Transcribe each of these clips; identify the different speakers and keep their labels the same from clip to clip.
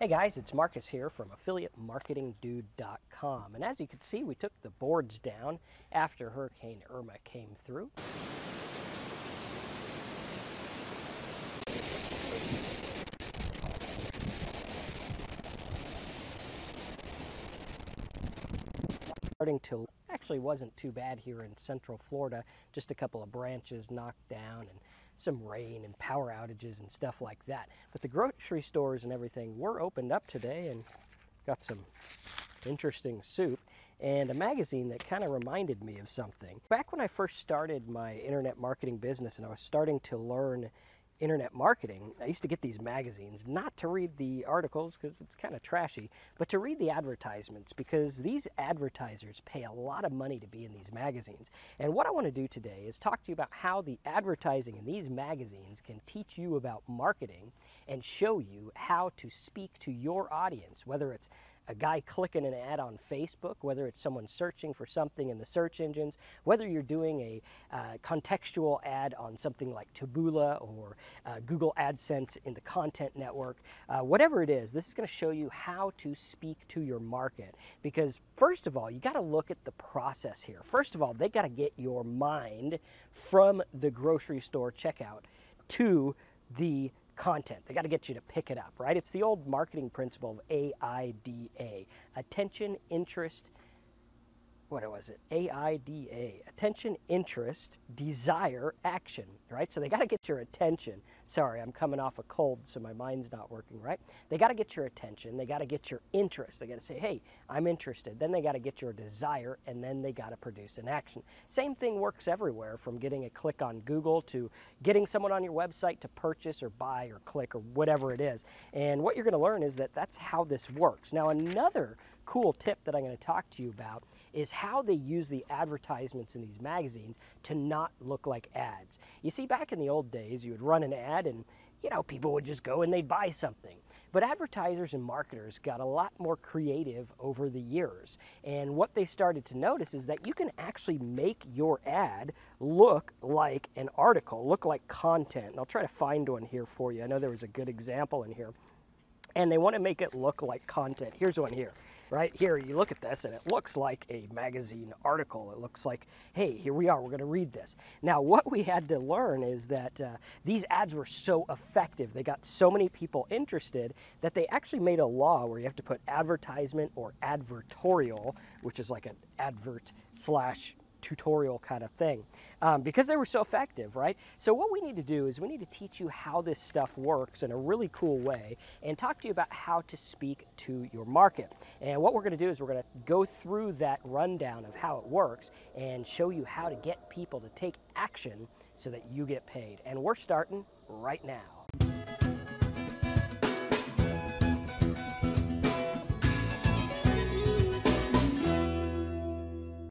Speaker 1: Hey guys, it's Marcus here from affiliatemarketingdude.com. And as you can see, we took the boards down after Hurricane Irma came through. Starting to actually wasn't too bad here in Central Florida, just a couple of branches knocked down and some rain and power outages and stuff like that. But the grocery stores and everything were opened up today and got some interesting soup and a magazine that kind of reminded me of something. Back when I first started my internet marketing business and I was starting to learn internet marketing, I used to get these magazines, not to read the articles because it's kind of trashy, but to read the advertisements because these advertisers pay a lot of money to be in these magazines. And what I want to do today is talk to you about how the advertising in these magazines can teach you about marketing and show you how to speak to your audience, whether it's a guy clicking an ad on Facebook, whether it's someone searching for something in the search engines, whether you're doing a contextual ad on something like Taboola or Google AdSense in the content network, whatever it is, this is going to show you how to speak to your market. Because first of all, you got to look at the process here. First of all, they got to get your mind from the grocery store checkout to the content. They got to get you to pick it up, right? It's the old marketing principle of AIDA, attention, interest, what was it? AIDA, attention, interest, desire, action, right? So they got to get your attention. Sorry, I'm coming off a cold, so my mind's not working, right? They got to get your attention. They got to get your interest. They got to say, hey, I'm interested. Then they got to get your desire, and then they got to produce an action. Same thing works everywhere, from getting a click on Google to getting someone on your website to purchase or buy or click or whatever it is. And what you're going to learn is that that's how this works. Now, another cool tip that I'm going to talk to you about is how they use the advertisements in these magazines to not look like ads. You see, back in the old days, you would run an ad and, you know, people would just go and they'd buy something. But advertisers and marketers got a lot more creative over the years. And what they started to notice is that you can actually make your ad look like an article, look like content. And I'll try to find one here for you. I know there was a good example in here. And they want to make it look like content. Here's one here. Right here, you look at this and it looks like a magazine article. It looks like, hey, here we are, we're going to read this. Now, what we had to learn is that these ads were so effective, they got so many people interested that they actually made a law where you have to put advertisement or advertorial, which is like an advert slash tutorial kind of thing, because they were so effective, right? So what we need to do is we need to teach you how this stuff works in a really cool way and talk to you about how to speak to your market. And what we're going to do is we're going to go through that rundown of how it works and show you how to get people to take action so that you get paid. And we're starting right now.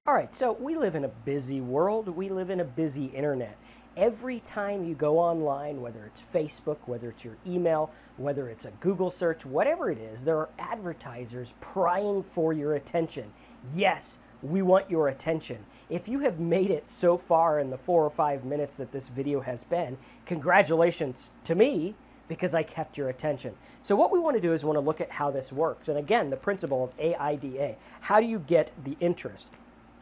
Speaker 1: All right, so we live in a busy world. We live in a busy internet. Every time you go online, whether it's Facebook, whether it's your email, whether it's a Google search, whatever it is, there are advertisers prying for your attention. Yes, we want your attention. If you have made it so far in the 4 or 5 minutes that this video has been, congratulations to me, because I kept your attention. So what we want to do is we want to look at how this works. And again, the principle of AIDA. How do you get the interest?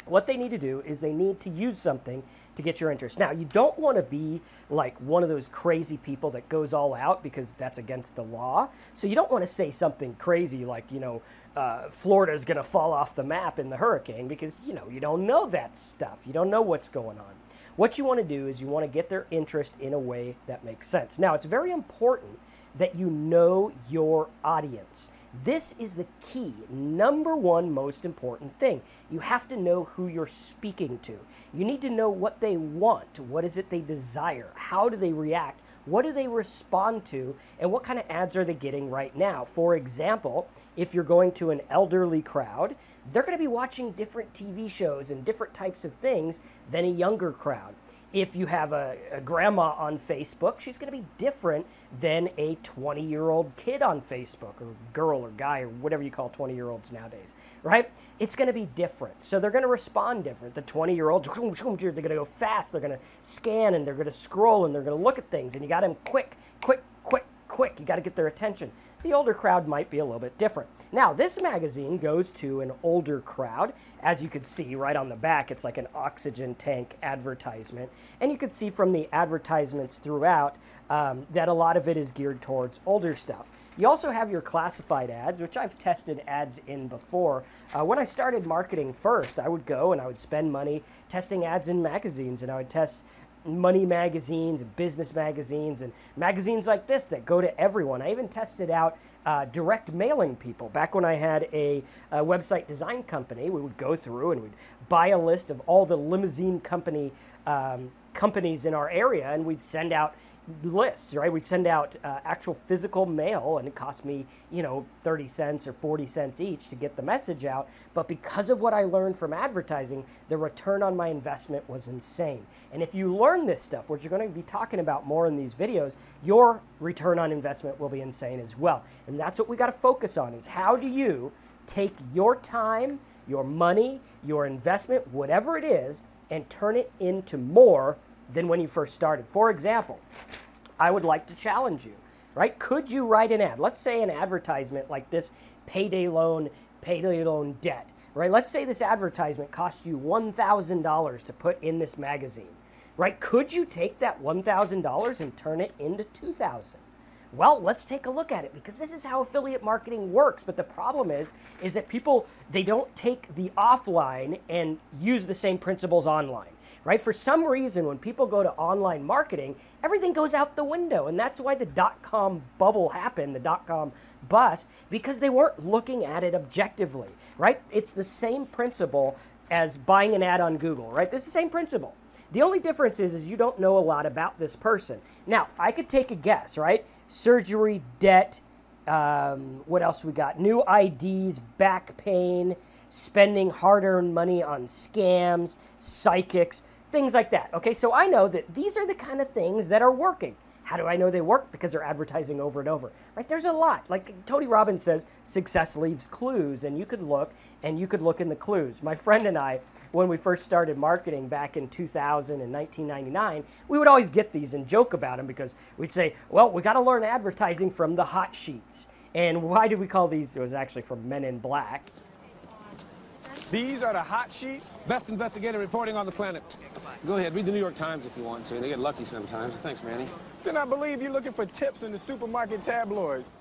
Speaker 1: What they need to do is they need to use something to get your interest. Now, you don't want to be like one of those crazy people that goes all out because that's against the law. So you don't want to say something crazy like, you know, Florida is going to fall off the map in the hurricane because, you know, you don't know that stuff. You don't know what's going on. What you want to do is you want to get their interest in a way that makes sense. Now, it's very important that you know your audience. This is the key, number one most important thing. You have to know who you're speaking to. You need to know what they want. What is it they desire? How do they react? What do they respond to? And what kind of ads are they getting right now? For example, if you're going to an elderly crowd, they're going to be watching different TV shows and different types of things than a younger crowd. If you have a grandma on Facebook, she's going to be different than a 20-year-old kid on Facebook, or girl or guy, or whatever you call 20-year-olds nowadays, right? It's going to be different. So they're going to respond different. The 20-year-olds, they're going to go fast. They're going to scan, and they're going to scroll, and they're going to look at things. And you got them quick, quick. You got to get their attention. The older crowd might be a little bit different. Now, this magazine goes to an older crowd. As you can see right on the back, it's like an oxygen tank advertisement. And you can see from the advertisements throughout that a lot of it is geared towards older stuff. You also have your classified ads, which I've tested ads in before. When I started marketing first, I would go and I would spend money testing ads in magazines, and I would test money magazines and business magazines and magazines like this that go to everyone. I even tested out direct mailing people. Back when I had a website design company, we would go through and we'd buy a list of all the limousine companies in our area, and we'd send out lists, right? We'd send out actual physical mail, and it cost me, 30 cents or 40 cents each to get the message out. But because of what I learned from advertising, the return on my investment was insane. And if you learn this stuff, which you're going to be talking about more in these videos, your return on investment will be insane as well. And that's what we got to focus on, is how do you take your time, your money, your investment, whatever it is, and turn it into more than when you first started. For example, I would like to challenge you, right? Could you write an ad? Let's say an advertisement like this payday loan debt, right? Let's say this advertisement cost you $1,000 to put in this magazine, right? Could you take that $1,000 and turn it into $2,000? Well, let's take a look at it, because this is how affiliate marketing works. But the problem is that people, they don't take the offline and use the same principles online. Right? For some reason, when people go to online marketing, everything goes out the window. And that's why the dot-com bubble happened, the dot-com bust, because they weren't looking at it objectively, right? It's the same principle as buying an ad on Google, right? This is the same principle. The only difference is you don't know a lot about this person. Now, I could take a guess, right? Surgery, debt, what else we got? New IDs, back pain, spending hard-earned money on scams, psychics, things like that. Okay, so I know that these are the kind of things that are working. How do I know they work? Because they're advertising over and over, right? There's a lot. Like Tony Robbins says, success leaves clues, and you could look in the clues. My friend and I, when we first started marketing back in 2000 and 1999, we would always get these and joke about them, because we'd say, well, we got to learn advertising from the hot sheets. And why did we call these? It was actually from Men in Black.
Speaker 2: These are the hot sheets?
Speaker 3: Best investigative reporting on the planet. Go ahead, read the New York Times if you want to. They get lucky sometimes. Thanks, Manny.
Speaker 2: Then I believe you're looking for tips in the supermarket tabloids.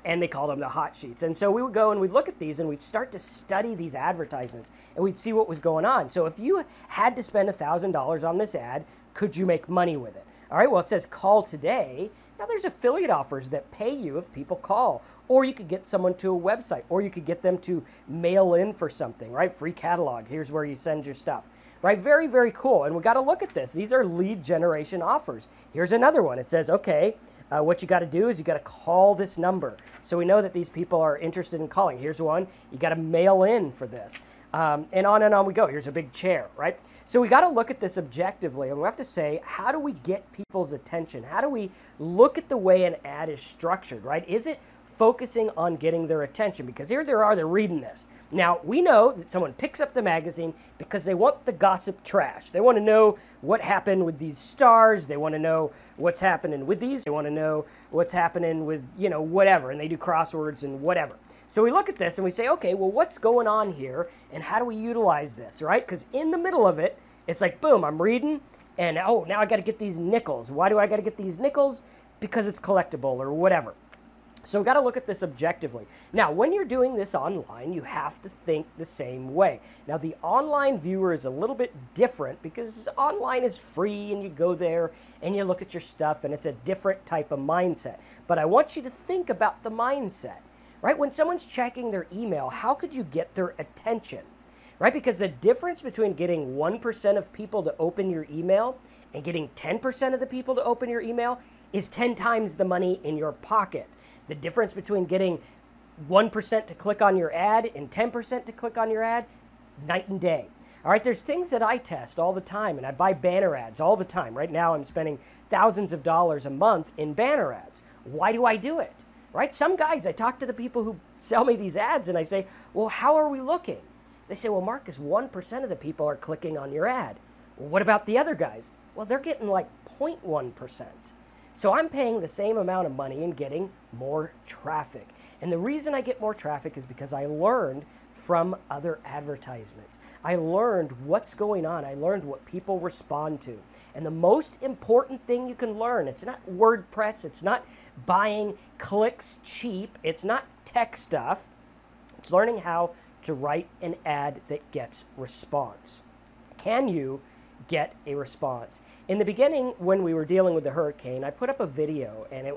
Speaker 1: And they called them the hot sheets. And so we would go and we'd look at these and we'd start to study these advertisements, and we'd see what was going on. So if you had to spend $1,000 on this ad, could you make money with it? All right, well, it says call today. Now, there's affiliate offers that pay you if people call, or you could get someone to a website, or you could get them to mail in for something, right? Free catalog. Here's where you send your stuff, right? Very, very cool. And we got to look at this. These are lead generation offers. Here's another one. It says, okay, what you got to do is you got to call this number. So we know that these people are interested in calling. Here's one. You got to mail in for this. And on we go. Here's a big chair, right? So we got to look at this objectively, and we have to say, how do we get people's attention? How do we look at the way an ad is structured, right? Is it focusing on getting their attention? Because here they are, they're reading this. Now, we know that someone picks up the magazine because they want the gossip trash. They want to know what happened with these stars. They want to know what's happening with these. They want to know what's happening with, whatever, and they do crosswords and whatever. So we look at this and we say, okay, well, what's going on here, and how do we utilize this, right? Because in the middle of it, it's like, boom, I'm reading, and oh, now I got to get these nickels. Why do I got to get these nickels? Because it's collectible or whatever. So we got to look at this objectively. Now, when you're doing this online, you have to think the same way. Now, the online viewer is a little bit different because online is free and you go there and you look at your stuff, and it's a different type of mindset. But I want you to think about the mindset. Right? When someone's checking their email, how could you get their attention? Right? Because the difference between getting 1% of people to open your email and getting 10% of the people to open your email is 10 times the money in your pocket. The difference between getting 1% to click on your ad and 10% to click on your ad, night and day. All right, there's things that I test all the time, and I buy banner ads all the time. Right now, I'm spending thousands of dollars a month in banner ads. Why do I do it? Right? Some guys, I talk to the people who sell me these ads and I say, well, how are we looking? They say, well, Marcus, 1% of the people are clicking on your ad. Well, what about the other guys? Well, they're getting like 0.1%. So I'm paying the same amount of money and getting more traffic. And the reason I get more traffic is because I learned from other advertisements. I learned what's going on. I learned what people respond to. And the most important thing you can learn, it's not WordPress, it's not buying clicks cheap, it's not tech stuff. It's learning how to write an ad that gets response. Can you get a response? In the beginning, when we were dealing with the hurricane, I put up a video, and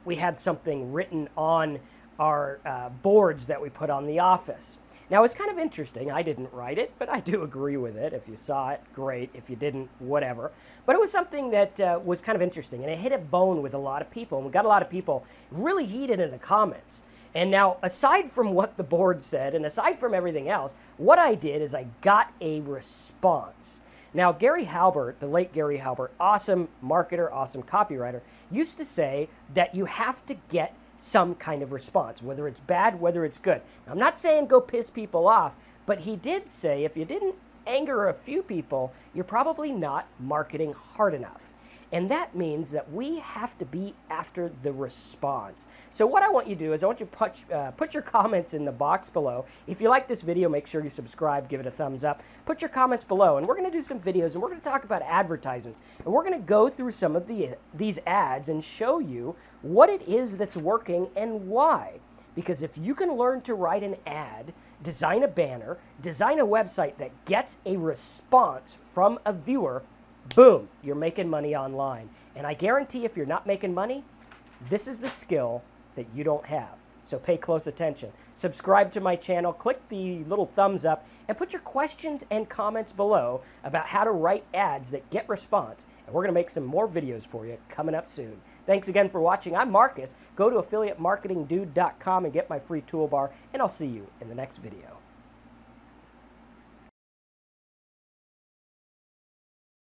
Speaker 1: we had something written on our boards that we put on the office. Now, it was kind of interesting. I didn't write it, but I do agree with it. If you saw it, great. If you didn't, whatever. But it was something that was kind of interesting, and it hit a bone with a lot of people. And we got a lot of people really heated in the comments. And now, aside from what the board said, and aside from everything else, what I did is I got a response. Now, Gary Halbert, the late Gary Halbert, awesome marketer, awesome copywriter, used to say that you have to get some kind of response, whether it's bad, whether it's good. Now, I'm not saying go piss people off, but he did say if you didn't anger a few people, you're probably not marketing hard enough. And that means that we have to be after the response. So what I want you to do is I want you to put your comments in the box below. If you like this video, make sure you subscribe, give it a thumbs up. Put your comments below, and we're going to do some videos, and we're going to talk about advertisements. And we're going to go through some of these ads and show you what it is that's working and why. Because if you can learn to write an ad, design a banner, design a website that gets a response from a viewer, boom, you're making money online. And I guarantee if you're not making money, this is the skill that you don't have. So pay close attention. Subscribe to my channel, click the little thumbs up, and put your questions and comments below about how to write ads that get response. And we're going to make some more videos for you coming up soon. Thanks again for watching. I'm Marcus. Go to affiliatemarketingdude.com and get my free toolbar, and I'll see you in the next video.